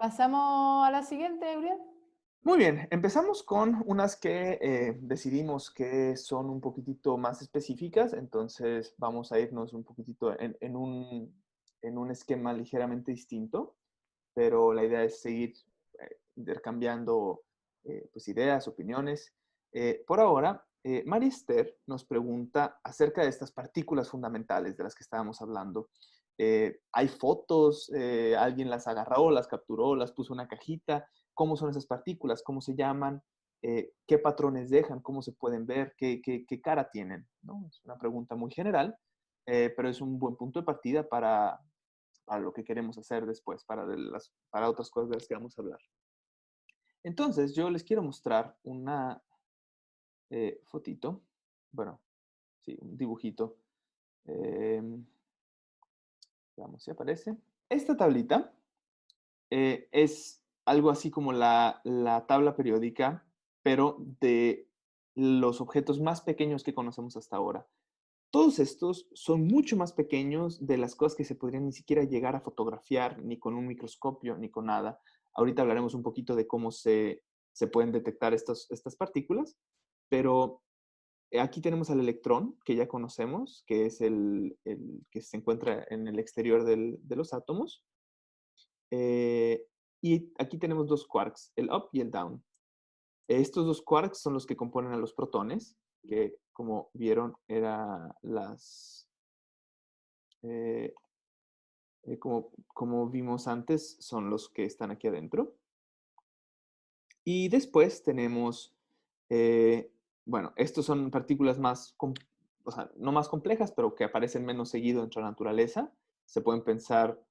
¿Pasamos a la siguiente, Uriel? Muy bien, empezamos con unas que decidimos que son un poquitito más específicas, entonces vamos a irnos un poquitito en un esquema ligeramente distinto, pero la idea es seguir intercambiando pues ideas, opiniones. Por ahora, María Esther nos pregunta acerca de estas partículas fundamentales de las que estábamos hablando. ¿Hay fotos? ¿Alguien las agarró, las capturó, las puso en una cajita? ¿Cómo son esas partículas? ¿Cómo se llaman? ¿Qué patrones dejan? ¿Cómo se pueden ver? ¿Qué cara tienen? ¿No? Es una pregunta muy general, pero es un buen punto de partida para lo que queremos hacer después, para otras cosas de las que vamos a hablar. Entonces, yo les quiero mostrar una fotito, bueno, sí, un dibujito. Em, Veamos si aparece. Esta tablita es algo así como la tabla periódica, pero de los objetos más pequeños que conocemos hasta ahora. Todos estos son mucho más pequeños de las cosas que se podrían ni siquiera llegar a fotografiar, ni con un microscopio, ni con nada. Ahorita hablaremos un poquito de cómo se pueden detectar estas partículas, pero aquí tenemos al electrón, que ya conocemos, que es el que se encuentra en el exterior de los átomos. Eh, y aquí tenemos dos quarks, el up y el down. Estos dos quarks son los que componen a los protones, que como vieron, eh, como vimos antes, son los que están aquí adentro. Y después tenemos, eh, bueno, estos son partículas o sea, no más complejas, pero que aparecen menos seguido dentro de la naturaleza. Se pueden pensar,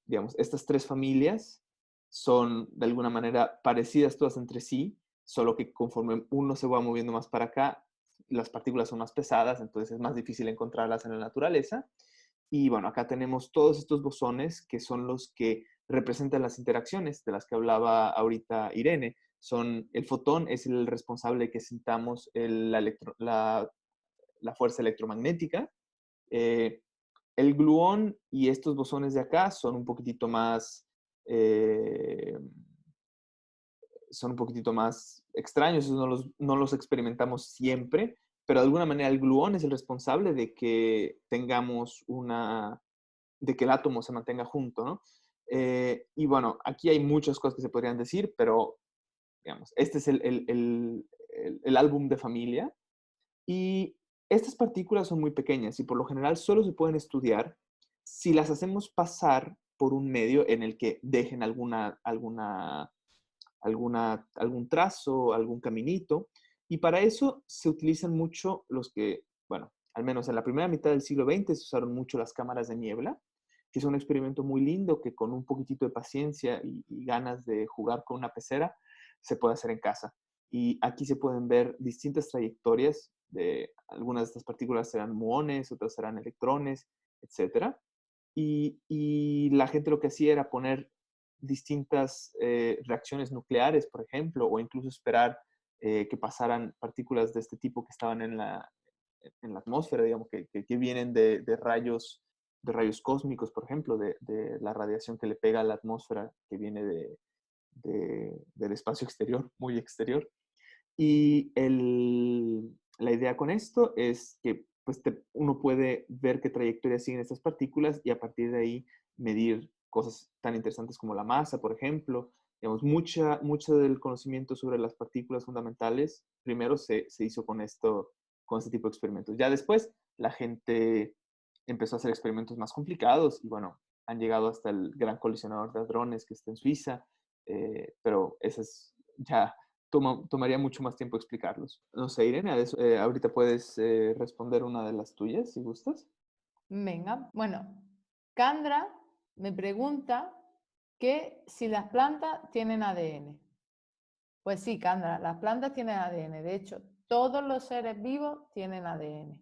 digamos, estas tres familias son de alguna manera parecidas todas entre sí, solo que conforme uno se va moviendo más para acá, las partículas son más pesadas, entonces es más difícil encontrarlas en la naturaleza. Y bueno, acá tenemos todos estos bosones que son los que representan las interacciones de las que hablaba ahorita Irene. El fotón es el responsable de que sintamos la fuerza electromagnética. Eh, el gluón y estos bosones de acá eh, son un poquitito más extraños, esos no los experimentamos siempre, pero de alguna manera el gluón es el responsable de que de que el átomo se mantenga junto, ¿no? Y bueno, aquí hay muchas cosas que se podrían decir, pero digamos, este es el álbum de familia. Y estas partículas son muy pequeñas y por lo general solo se pueden estudiar si las hacemos pasar por un medio en el que dejen algún trazo, algún caminito. Y para eso se utilizan mucho bueno, al menos en la primera mitad del siglo XX se usaron mucho las cámaras de niebla, que es un experimento muy lindo que con un poquitito de paciencia y ganas de jugar con una pecera se puede hacer en casa. Y aquí se pueden ver distintas trayectorias de algunas de estas partículas serán muones, otras serán electrones, etcétera. Y la gente lo que hacía era poner distintas reacciones nucleares, por ejemplo, o incluso esperar que pasaran partículas de este tipo que estaban en la atmósfera, digamos, que vienen de rayos cósmicos, por ejemplo, de la radiación que le pega a la atmósfera que viene del espacio exterior, muy exterior. Y la idea con esto es que pues, uno puede ver qué trayectoria siguen estas partículas y a partir de ahí medir cosas tan interesantes como la masa, por ejemplo. Digamos, mucho del conocimiento sobre las partículas fundamentales primero se hizo con este tipo de experimentos. Ya después la gente empezó a hacer experimentos más complicados y bueno, han llegado hasta el Gran Colisionador de Hadrones que está en Suiza, pero ese es ya tomaría mucho más tiempo explicarlos. No sé, Irene, ahorita puedes responder una de las tuyas, si gustas. Venga, bueno, Candra me pregunta que si las plantas tienen ADN. Pues sí, Candra, las plantas tienen ADN. De hecho, todos los seres vivos tienen ADN.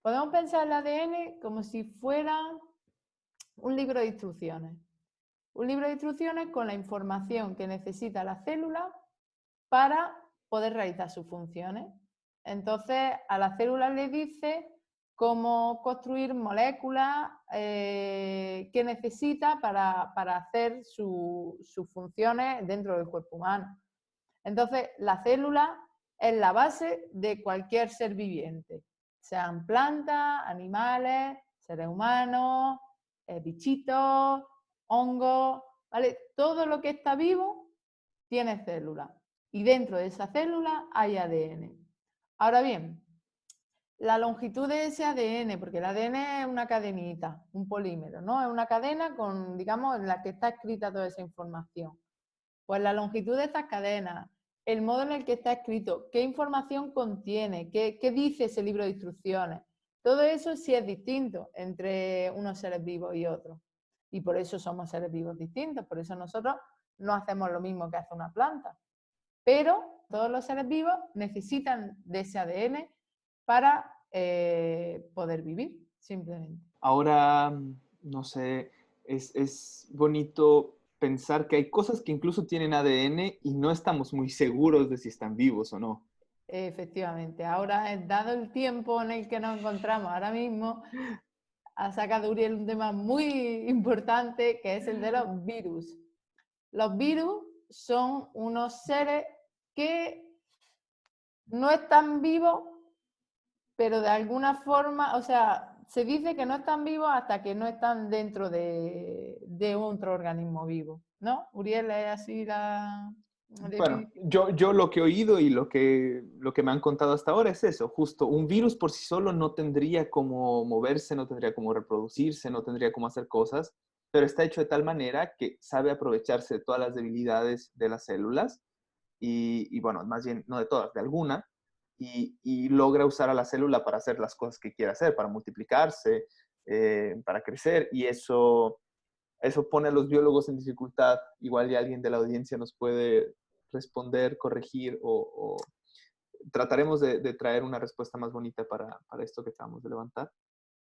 Podemos pensar el ADN como si fuera un libro de instrucciones. Un libro de instrucciones con la información que necesita la célula para poder realizar sus funciones. Entonces, a la célula le dice cómo construir moléculas que necesita para hacer sus funciones dentro del cuerpo humano. Entonces, la célula es la base de cualquier ser viviente, sean plantas, animales, seres humanos, bichitos, hongos, ¿vale? Todo lo que está vivo tiene células y dentro de esa célula hay ADN. Ahora bien, la longitud de ese ADN, porque el ADN es una cadenita, un polímero, ¿no? Es una cadena con, digamos, en la que está escrita toda esa información. Pues la longitud de estas cadenas, el modo en el que está escrito, qué información contiene, qué dice ese libro de instrucciones, todo eso sí es distinto entre unos seres vivos y otros. Y por eso somos seres vivos distintos, por eso nosotros no hacemos lo mismo que hace una planta. Pero todos los seres vivos necesitan de ese ADN para poder vivir, simplemente. Ahora, no sé, es bonito pensar que hay cosas que incluso tienen ADN y no estamos muy seguros de si están vivos o no. Efectivamente, ahora, dado el tiempo en el que nos encontramos ahora mismo, ha sacado Uriel un tema muy importante que es el de los virus. Los virus son unos seres que no están vivos, pero de alguna forma, o sea, se dice que no están vivos hasta que no están dentro de otro organismo vivo, ¿no? Uriel, ¿es así la Bueno, definición? yo lo que he oído y lo que me han contado hasta ahora es eso, justo un virus por sí solo no tendría cómo moverse, no tendría cómo reproducirse, no tendría cómo hacer cosas, pero está hecho de tal manera que sabe aprovecharse de todas las debilidades de las células y bueno, más bien no de todas, de alguna, y logra usar a la célula para hacer las cosas que quiere hacer, para multiplicarse, para crecer, y eso pone a los biólogos en dificultad. Igual ya alguien de la audiencia nos puede responder, corregir o trataremos de traer una respuesta más bonita para esto que acabamos de levantar.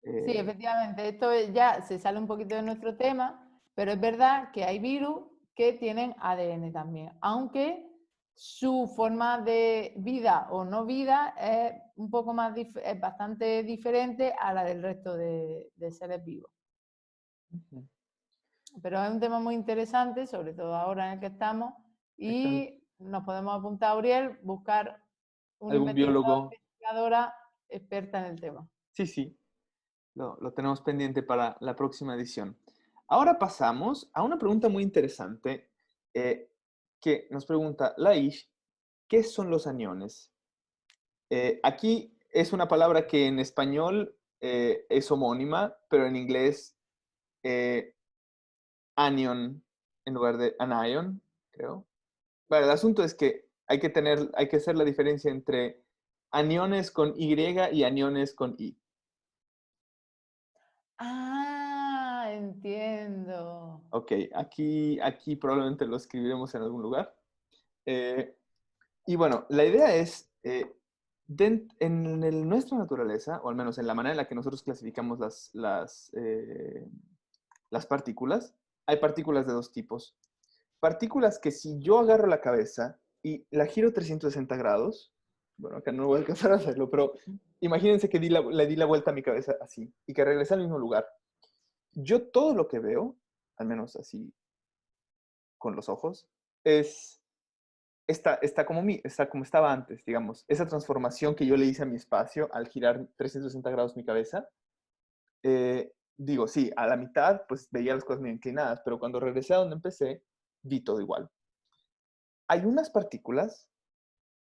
Sí, Eh, efectivamente, esto ya se sale un poquito de nuestro tema, pero es verdad que hay virus que tienen ADN también, aunque su forma de vida o no vida es un poco más, es bastante diferente a la del resto de seres vivos. Pero es un tema muy interesante, sobre todo ahora en el que estamos, exactamente. y nos podemos apuntar a Uriel, buscar un ¿Algún investigador, biólogo? investigadora experta en el tema. Sí, sí, lo tenemos pendiente para la próxima edición. Ahora pasamos a una pregunta muy interesante que nos pregunta Laish, ¿qué son los aniones? Aquí es una palabra que en español es homónima, pero en inglés eh, anion en lugar de anion, creo. Bueno, el asunto es que hay que hacer la diferencia entre aniones con Y y aniones con I. Ah, entiendo. Ok, aquí probablemente lo escribiremos en algún lugar. Eh, y bueno, la idea es, nuestra naturaleza, o al menos en la manera en la que nosotros clasificamos las partículas, hay partículas de dos tipos. Partículas que si yo agarro la cabeza y la giro 360 grados, bueno, acá no voy a alcanzar a hacerlo, pero imagínense que le di la vuelta a mi cabeza así y que regresé al mismo lugar. Yo todo lo que veo, al menos así con los ojos, está como estaba antes, digamos. Esa transformación que yo le hice a mi espacio al girar 360 grados mi cabeza, digo, sí, a la mitad pues veía las cosas medio inclinadas, pero cuando regresé a donde empecé, vi todo igual. Hay unas partículas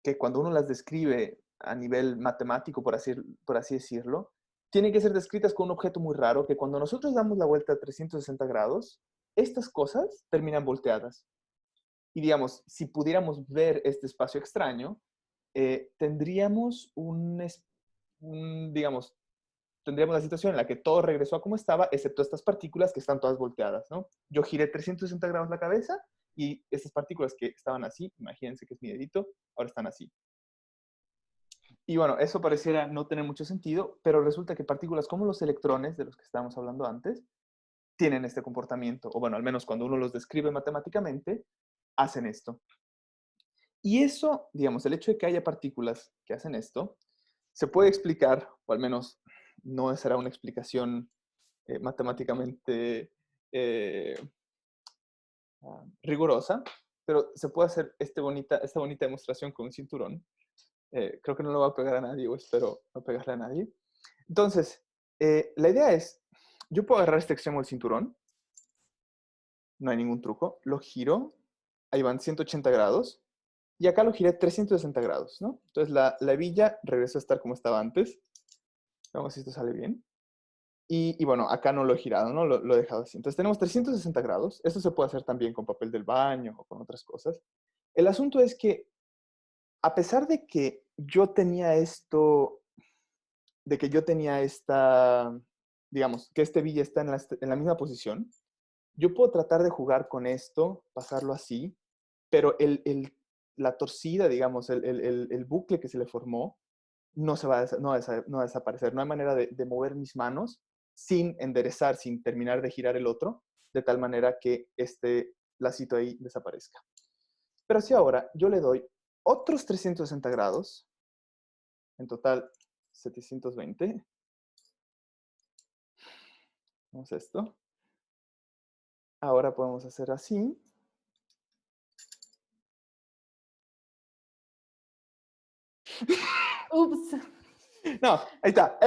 que cuando uno las describe a nivel matemático, por así decirlo, tienen que ser descritas con un objeto muy raro que cuando nosotros damos la vuelta a 360 grados, estas cosas terminan volteadas. Y digamos, si pudiéramos ver este espacio extraño, tendríamos digamos, tendríamos la situación en la que todo regresó a como estaba, excepto estas partículas que están todas volteadas, ¿no? Yo giré 360 grados la cabeza y estas partículas que estaban así, imagínense que es mi dedito, ahora están así. Y bueno, eso pareciera no tener mucho sentido, pero resulta que partículas como los electrones, de los que estábamos hablando antes, tienen este comportamiento, o bueno, al menos cuando uno los describe matemáticamente, hacen esto. Y eso, digamos, el hecho de que haya partículas que hacen esto, se puede explicar, o al menos no será una explicación matemáticamente rigurosa, pero se puede hacer esta bonita demostración con un cinturón. Creo que no lo va a pegar a nadie, o espero no pegarle a nadie. Entonces, la idea es, yo puedo agarrar este extremo del cinturón, no hay ningún truco, lo giro, ahí van 180 grados, y acá lo giré 360 grados, ¿no? Entonces la hebilla regresó a estar como estaba antes. Vamos si esto sale bien. Y bueno, acá no lo he girado, ¿no? Lo he dejado así. Entonces tenemos 360 grados. Esto se puede hacer también con papel del baño o con otras cosas. El asunto es que, a pesar de que yo tenía esto, de que yo tenía esta, digamos, que este hebilla está en la misma posición, yo puedo tratar de jugar con esto, pasarlo así, pero la torcida, digamos, el bucle que se le formó, no va a desaparecer. No hay manera de mover mis manos sin enderezar, sin terminar de girar el otro, de tal manera que este lacito ahí desaparezca. Pero si ahora yo le doy otros 360 grados, en total 720, vamos a esto. Ahora podemos hacer así. Ups. No, ahí está.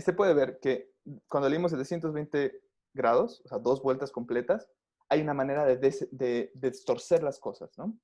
Se puede ver que cuando leímos 720 grados, o sea, 2 vueltas completas, hay una manera de destorcer las cosas, ¿no?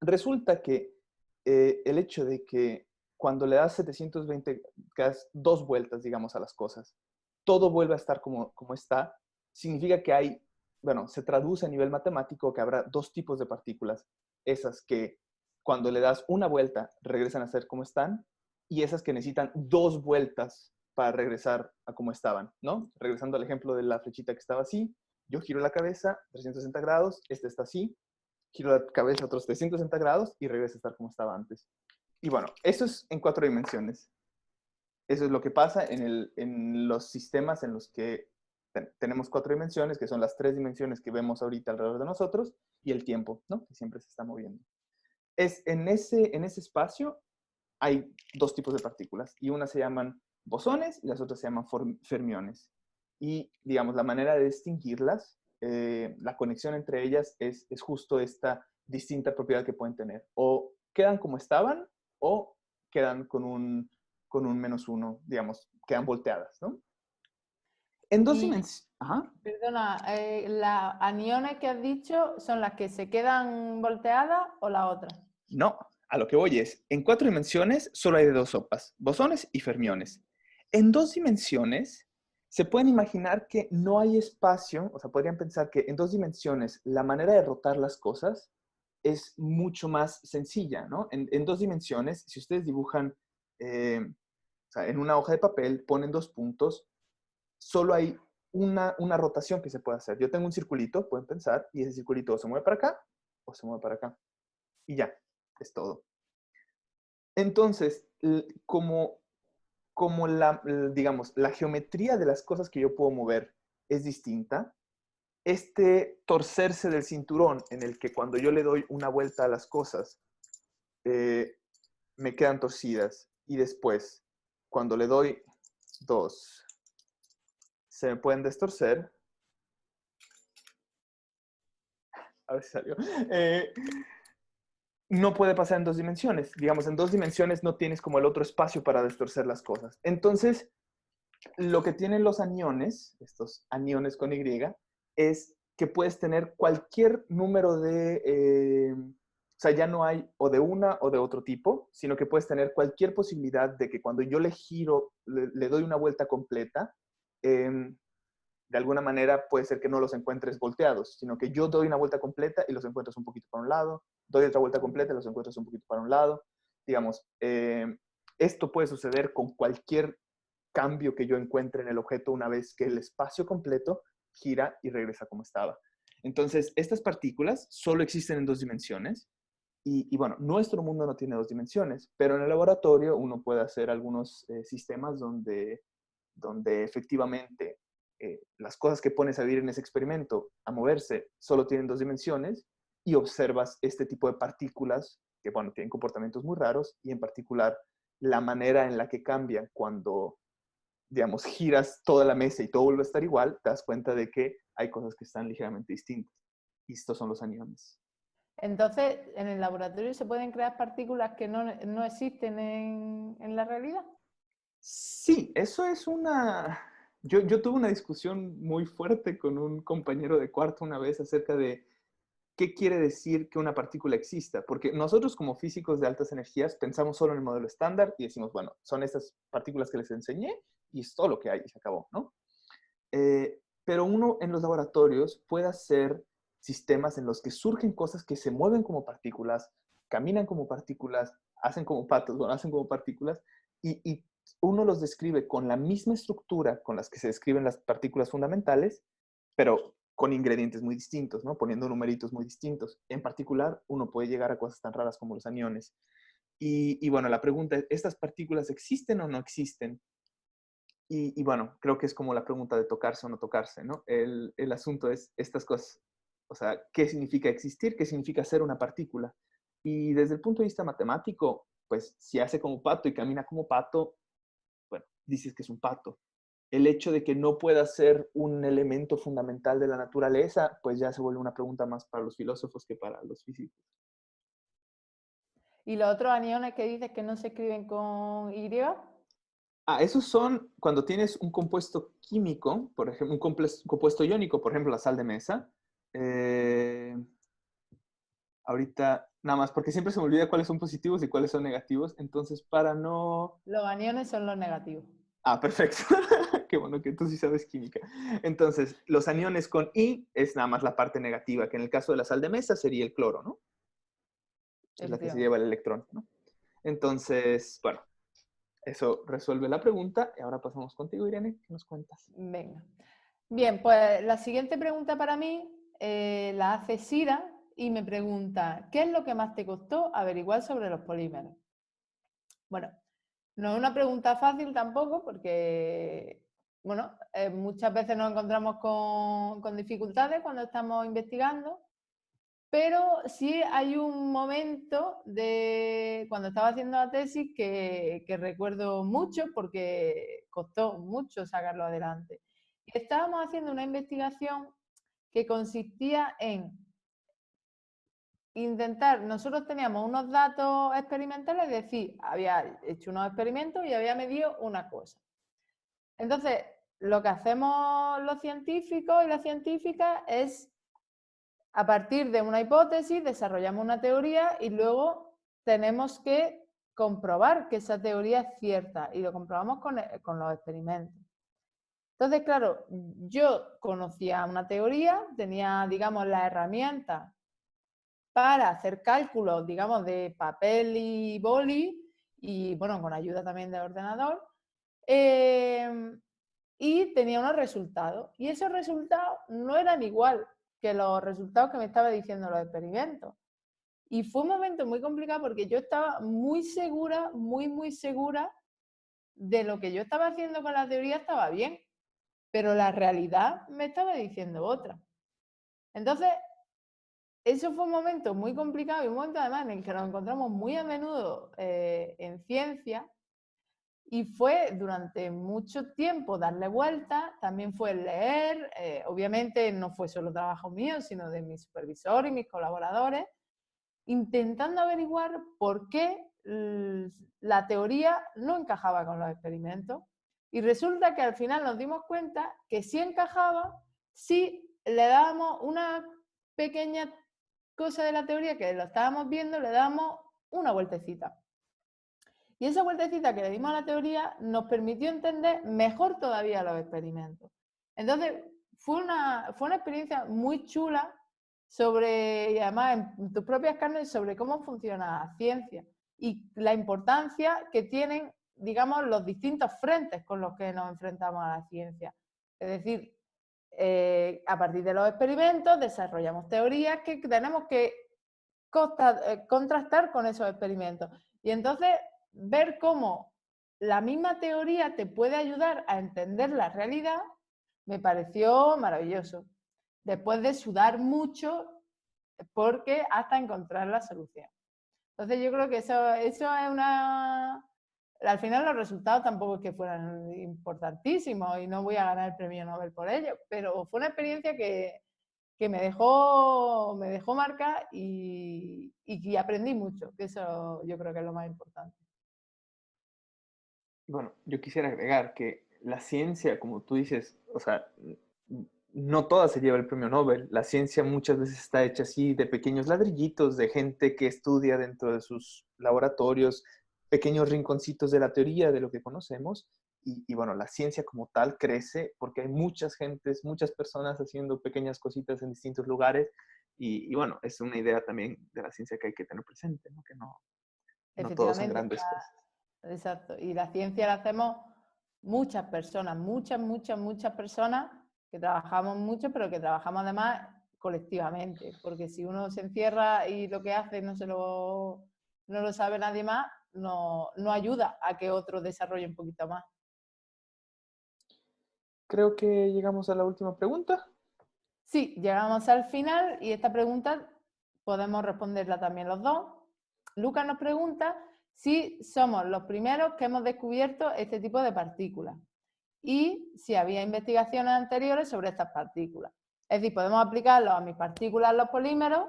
Resulta que el hecho de que cuando le das 720, que das 2 vueltas, digamos, a las cosas, todo vuelve a estar como está, significa que hay, bueno, se traduce a nivel matemático que habrá 2 tipos de partículas. Esas que cuando le das una vuelta regresan a ser como están, y esas que necesitan 2 vueltas para regresar a como estaban, ¿no? Regresando al ejemplo de la flechita que estaba así, yo giro la cabeza 360 grados, este está así, giro la cabeza otros 360 grados y regresa a estar como estaba antes. Y bueno, eso es en 4 dimensiones. Eso es lo que pasa en los sistemas en los que tenemos 4 dimensiones, que son las 3 dimensiones que vemos ahorita alrededor de nosotros, y el tiempo, ¿no? Que siempre se está moviendo. En ese espacio hay 2 tipos de partículas, y unas se llaman bosones y las otras se llaman fermiones. Y, digamos, la manera de distinguirlas, la conexión entre ellas es justo esta distinta propiedad que pueden tener. O quedan como estaban, o quedan con un -1, digamos, quedan volteadas, ¿no? En 2 Y, dimensiones... Ajá. perdona, ¿las aniones que has dicho son las que se quedan volteadas o la otra? No, a lo que voy es, en 4 dimensiones solo hay de 2 sopas, bosones y fermiones. En 2 dimensiones se pueden imaginar que no hay espacio, o sea, podrían pensar que en 2 dimensiones la manera de rotar las cosas es mucho más sencilla, ¿no? En 2 dimensiones, si ustedes dibujan, o sea, en una hoja de papel, ponen 2 puntos, solo hay una rotación que se puede hacer. Yo tengo un circulito, pueden pensar, y ese circulito o se mueve para acá o se mueve para acá. Y ya, es todo. Entonces, como digamos, la geometría de las cosas que yo puedo mover es distinta, este torcerse del cinturón en el que cuando yo le doy una vuelta a las cosas, me quedan torcidas, y después, cuando le doy 2, se me pueden destorcer. A ver si salió. No puede pasar en 2 dimensiones. Digamos, en 2 dimensiones no tienes como el otro espacio para destorcer las cosas. Entonces, lo que tienen los aniones, estos aniones con Y, es que puedes tener cualquier número o sea, ya no hay o de una o de otro tipo, sino que puedes tener cualquier posibilidad de que cuando yo le giro, le doy una vuelta completa, de alguna manera puede ser que no los encuentres volteados, sino que yo doy una vuelta completa y los encuentras un poquito para un lado, doy otra vuelta completa y los encuentras un poquito para un lado. Digamos, esto puede suceder con cualquier cambio que yo encuentre en el objeto una vez que el espacio completo gira y regresa como estaba. Entonces, estas partículas solo existen en 2 dimensiones. Y bueno, nuestro mundo no tiene 2 dimensiones, pero en el laboratorio uno puede hacer algunos sistemas donde efectivamente las cosas que pones a vivir en ese experimento, a moverse, solo tienen 2 dimensiones, y observas este tipo de partículas que, bueno, tienen comportamientos muy raros, y en particular la manera en la que cambian cuando, digamos, giras toda la mesa y todo vuelve a estar igual, te das cuenta de que hay cosas que están ligeramente distintas. Y estos son los aniones. Entonces, ¿en el laboratorio se pueden crear partículas que no existen en la realidad? Sí, eso es una... Yo tuve una discusión muy fuerte con un compañero de cuarto una vez acerca de qué quiere decir que una partícula exista, porque nosotros como físicos de altas energías pensamos solo en el modelo estándar y decimos, bueno, son estas partículas que les enseñé y es todo lo que hay y se acabó, ¿no? Pero uno en los laboratorios puede hacer sistemas en los que surgen cosas que se mueven como partículas, caminan como partículas, hacen como patos, bueno, hacen como partículas, y uno los describe con la misma estructura con las que se describen las partículas fundamentales, pero con ingredientes muy distintos, ¿no? Poniendo numeritos muy distintos. En particular, uno puede llegar a cosas tan raras como los aniones. Y bueno, la pregunta es, ¿estas partículas existen o no existen? Y bueno, creo que es como la pregunta de tocarse o no tocarse, ¿no? El asunto es estas cosas. O sea, ¿qué significa existir? ¿Qué significa ser una partícula? Y desde el punto de vista matemático, pues si hace como pato y camina como pato, bueno, dices que es un pato. El hecho de que no pueda ser un elemento fundamental de la naturaleza, pues ya se vuelve una pregunta más para los filósofos que para los físicos. ¿Y los otros aniones que dices que no se escriben con Y? Esos son cuando tienes un compuesto químico, por ejemplo, un compuesto iónico, por ejemplo, la sal de mesa. Eh, ahorita, nada más, porque siempre se me olvida cuáles son positivos y cuáles son negativos, entonces para no... Los aniones son los negativos. Perfecto. Qué bueno que tú sí sabes química. Entonces, los aniones con I es nada más la parte negativa, que en el caso de la sal de mesa sería el cloro, ¿no? Es la que se lleva Efectivamente. el electrón, ¿no? Entonces, bueno, eso resuelve la pregunta. Y ahora pasamos contigo, Irene. ¿Qué nos cuentas? Venga. Bien, pues la siguiente pregunta para mí la hace Sira y me pregunta, ¿qué es lo que más te costó averiguar sobre los polímeros? Bueno, no es una pregunta fácil tampoco porque, bueno, muchas veces nos encontramos con dificultades cuando estamos investigando, pero sí hay un momento de cuando estaba haciendo la tesis que recuerdo mucho porque costó mucho sacarlo adelante. Estábamos haciendo una investigación que consistía en intentar, nosotros teníamos unos datos experimentales, es decir, había hecho unos experimentos y había medido una cosa. Entonces, lo que hacemos los científicos y las científicas es, a partir de una hipótesis, desarrollamos una teoría y luego tenemos que comprobar que esa teoría es cierta y lo comprobamos con los experimentos. Entonces, claro, yo conocía una teoría, tenía, digamos, las herramientas para hacer cálculos, digamos, de papel y boli, y bueno, con ayuda también del ordenador, y tenía unos resultados. Y esos resultados no eran igual que los resultados que me estaba diciendo los experimentos. Y fue un momento muy complicado porque yo estaba muy segura, muy segura de lo que yo estaba haciendo con la teoría estaba bien, pero la realidad me estaba diciendo otra. Entonces, eso fue un momento muy complicado y un momento además en el que nos encontramos muy a menudo en ciencia y fue durante mucho tiempo darle vuelta, también fue leer, obviamente no fue solo trabajo mío, sino de mi supervisor y mis colaboradores, intentando averiguar por qué la teoría no encajaba con los experimentos. Y resulta que al final nos dimos cuenta que sí encajaba si le dábamos una pequeña cosa de la teoría que lo estábamos viendo, le damos una vueltecita. Y esa vueltecita que le dimos a la teoría nos permitió entender mejor todavía los experimentos. Entonces, fue una experiencia muy chula sobre, y además en tus propias carnes, sobre cómo funciona la ciencia y la importancia que tienen, digamos, los distintos frentes con los que nos enfrentamos a la ciencia. Es decir, a partir de los experimentos desarrollamos teorías que tenemos que contrastar con esos experimentos. Y entonces ver cómo la misma teoría te puede ayudar a entender la realidad me pareció maravilloso. Después de sudar mucho porque hasta encontrar la solución. Entonces yo creo que eso es al final los resultados tampoco es que fueran importantísimos y no voy a ganar el premio Nobel por ello, pero fue una experiencia que me dejó marca y aprendí mucho, que eso yo creo que es lo más importante. Bueno, yo quisiera agregar que la ciencia, como tú dices, o sea, no toda se lleva el premio Nobel. La ciencia muchas veces está hecha así de pequeños ladrillitos, de gente que estudia dentro de sus laboratorios, pequeños rinconcitos de la teoría, de lo que conocemos. Y bueno, la ciencia como tal crece porque hay muchas gentes, muchas personas haciendo pequeñas cositas en distintos lugares. Y bueno, es una idea también de la ciencia que hay que tener presente, ¿no? Que no todos son Efectivamente, grandes cosas. exacto. Y la ciencia la hacemos muchas personas, muchas personas que trabajamos mucho, pero que trabajamos además colectivamente, porque si uno se encierra y lo que hace no lo sabe nadie más, no ayuda a que otro desarrolle un poquito más. Creo que llegamos a la última pregunta. Sí, llegamos al final y esta pregunta podemos responderla también los dos. Lucas nos pregunta si somos los primeros que hemos descubierto este tipo de partículas y si había investigaciones anteriores sobre estas partículas. Es decir, podemos aplicarlo a mis partículas, los polímeros,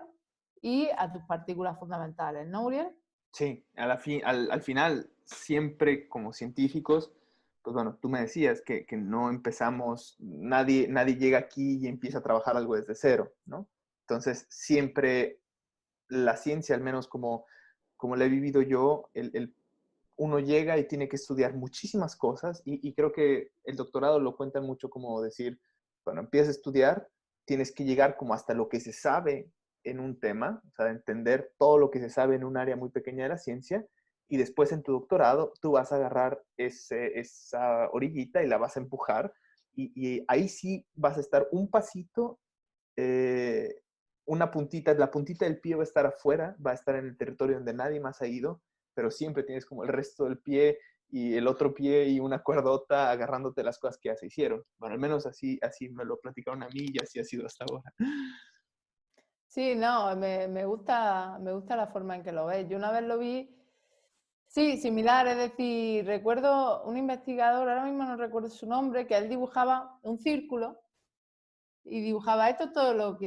y a tus partículas fundamentales, ¿no, Uriel? Sí, al final, siempre como científicos, pues bueno, tú me decías que no empezamos, nadie llega aquí y empieza a trabajar algo desde cero, ¿no? Entonces, siempre la ciencia, al menos como la he vivido yo, uno llega y tiene que estudiar muchísimas cosas y creo que el doctorado lo cuenta mucho como decir, cuando empiezas a estudiar, tienes que llegar como hasta lo que se sabe en un tema, o sea, entender todo lo que se sabe en un área muy pequeña de la ciencia y después en tu doctorado tú vas a agarrar esa orillita y la vas a empujar y ahí sí vas a estar un pasito, eh, una puntita, la puntita del pie va a estar afuera, va a estar en el territorio donde nadie más ha ido, pero siempre tienes como el resto del pie y el otro pie y una cuerdota agarrándote las cosas que ya se hicieron. Bueno, al menos así me lo platicaron a mí y así ha sido hasta ahora. Sí, no, me gusta la forma en que lo ves. Yo una vez lo vi, sí, similar, es decir, recuerdo un investigador, ahora mismo no recuerdo su nombre, que él dibujaba un círculo y dibujaba esto es todo lo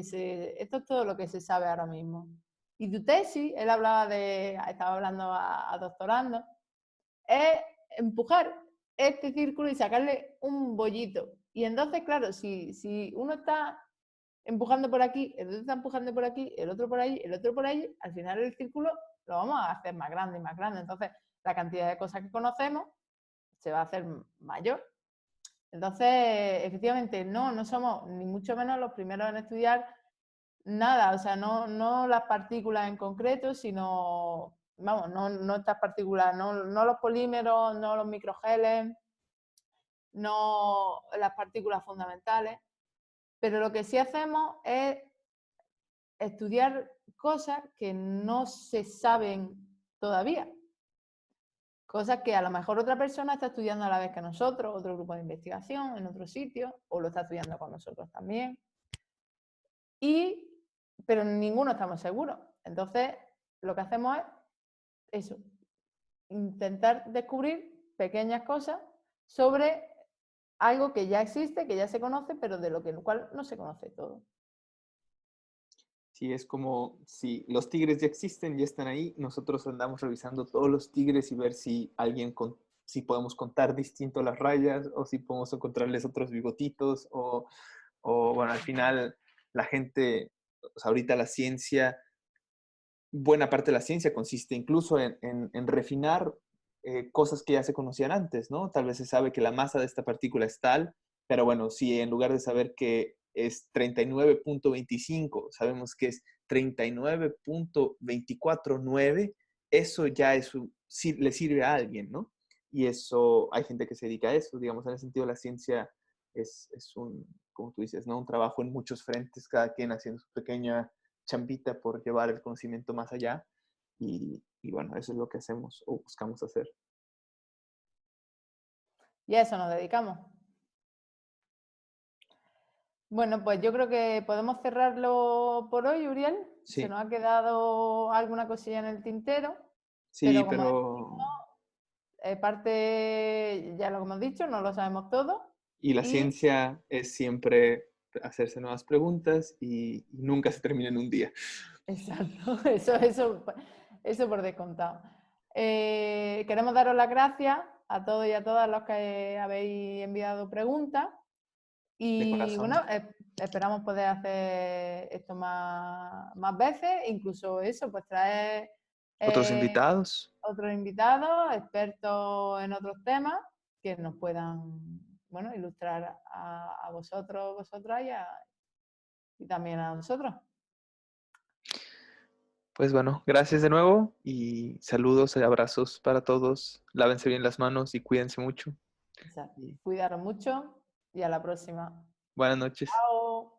que se sabe ahora mismo. Y tu tesis, él estaba hablando a doctorando, es empujar este círculo y sacarle un bollito. Y entonces, claro, si uno está empujando por aquí, el otro está empujando por aquí, el otro por ahí, el otro por ahí, al final el círculo lo vamos a hacer más grande y más grande. Entonces, la cantidad de cosas que conocemos se va a hacer mayor. Entonces, efectivamente, no somos ni mucho menos los primeros en estudiar nada, o sea, no las partículas en concreto, sino, vamos, no estas partículas, no los polímeros, no los microgeles, no las partículas fundamentales, pero lo que sí hacemos es estudiar cosas que no se saben todavía. Cosas que a lo mejor otra persona está estudiando a la vez que nosotros, otro grupo de investigación en otro sitio, o lo está estudiando con nosotros también. Pero ninguno estamos seguros. Entonces, lo que hacemos es eso, intentar descubrir pequeñas cosas sobre algo que ya existe, que ya se conoce, pero de lo cual no se conoce todo. Sí, es como si los tigres ya existen, ya están ahí, nosotros andamos revisando todos los tigres y ver si si podemos contar distinto las rayas o si podemos encontrarles otros bigotitos o bueno, al final la gente, o sea, ahorita la ciencia, buena parte de la ciencia consiste incluso en refinar cosas que ya se conocían antes, ¿no? Tal vez se sabe que la masa de esta partícula es tal, pero bueno, si en lugar de saber que es 39.25, sabemos que es 39.249, eso ya le sirve a alguien, ¿no? Y eso, hay gente que se dedica a eso, digamos, en el sentido la ciencia es un, como tú dices, ¿no? Un trabajo en muchos frentes, cada quien haciendo su pequeña champita por llevar el conocimiento más allá y bueno, eso es lo que hacemos o buscamos hacer. Y a eso nos dedicamos. Bueno, pues yo creo que podemos cerrarlo por hoy, Uriel. Se Sí, nos ha quedado alguna cosilla en el tintero, sí, pero como pero parte, ya lo hemos dicho, no lo sabemos todo. Y la Y ciencia es siempre hacerse nuevas preguntas y nunca se termina en un día. exacto, eso por descontado. Queremos daros las gracias a todos y a todas los que habéis enviado preguntas. De Y corazón. bueno, esperamos poder hacer esto más veces, incluso eso, pues traer Otros invitados. otros invitados, expertos en otros temas, que nos puedan, bueno, ilustrar a vosotros, vosotras y también a nosotros. Pues bueno, gracias de nuevo y saludos y abrazos para todos. Lávense bien las manos y cuídense mucho. Exacto. Y Cuidaros mucho y a la próxima. buenas noches. Chao.